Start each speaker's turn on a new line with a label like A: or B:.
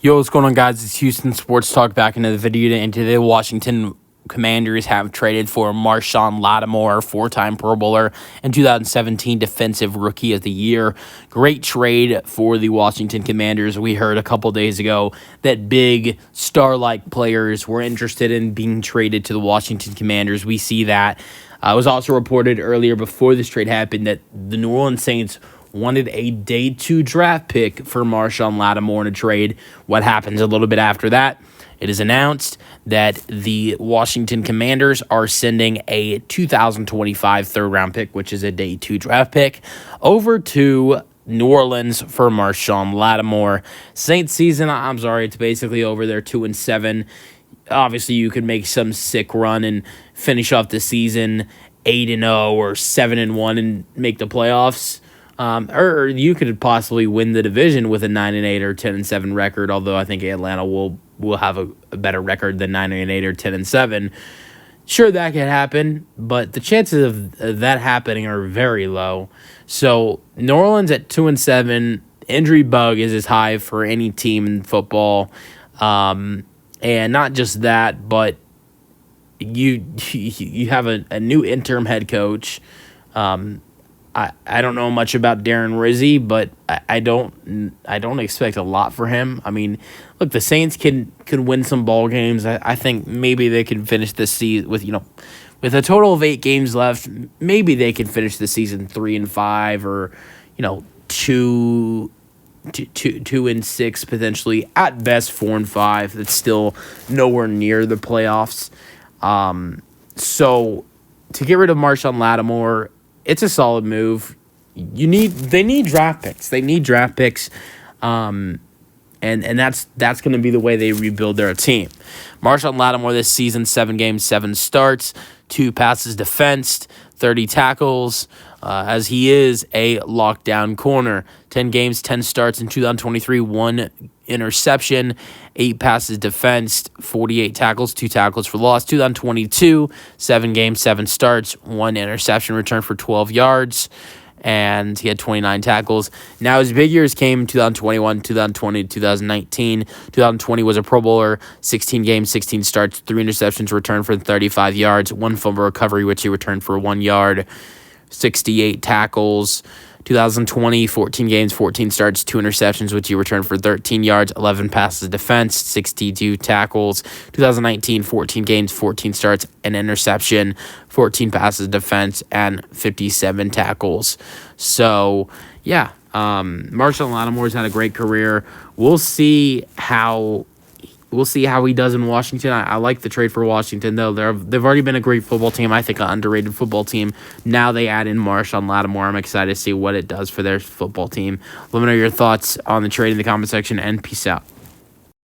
A: Yo, what's going on, guys? It's Houston Sports Talk back into the video. And today, the Washington Commanders have traded for Marshon, Lattimore, four-time Pro Bowler and 2017 Defensive Rookie of the Year. Great trade for the Washington Commanders. We heard a couple days ago that big star-like players were interested in being traded to the Washington Commanders. We see that. It was also reported earlier before this trade happened that the New Orleans Saints wanted a day 2 draft pick for Marshon Lattimore in a trade. What happens a little bit after that? It is announced that the Washington Commanders are sending a 2025 third-round pick, which is a day 2 draft pick, over to New Orleans for Marshon Lattimore. Saints season, I'm sorry, it's basically over. They're 2-7. Obviously, you could make some sick run and finish off the season 8-0 or 7-1 and make the playoffs. Or you could possibly win the division with a 9-8 or 10-7 record. Although I think Atlanta will have a better record than 9-8 or 10-7. Sure, that could happen, but the chances of that happening are very low. So New Orleans at 2-7, injury bug is as high for any team in football, and not just that, but you have a new interim head coach. I don't know much about Darren Rizzi, but I don't expect a lot for him. I mean, look, the Saints can win some ball games. I think maybe they can finish this season with a total of 8 games left. Maybe they can finish the season 3-5 or 2-6 potentially, at best 4-5. That's still nowhere near the playoffs. So to get rid of Marshon Lattimore, it's a solid move. They need draft picks. They need draft picks, and that's going to be the way they rebuild their team. Marshon Lattimore this season, 7 games, 7 starts, 2 passes defensed, 30 tackles, as he is a lockdown corner. 10 games, 10 starts in 2023, 1 interception, 8 passes defensed, 48 tackles, 2 tackles for loss. 2022, 7 games, 7 starts, 1 interception, return for 12 yards, and he had 29 tackles. Now his big years came in 2021, 2020, 2019. 2020 was a Pro Bowler, 16 games, 16 starts, 3 interceptions, returned for 35 yards, 1 fumble recovery, which he returned for 1 yard, 68 tackles. 2020, 14 games, 14 starts, 2 interceptions, which he returned for 13 yards, 11 passes defense, 62 tackles. 2019, 14 games, 14 starts, an interception, 14 passes defense, and 57 tackles. So, yeah, Marshon Lattimore's had a great career. We'll see how he does in Washington. I like the trade for Washington, though. They've already been a great football team. I think an underrated football team. Now they add in Marshon Lattimore. I'm excited to see what it does for their football team. Let me know your thoughts on the trade in the comment section, and peace out.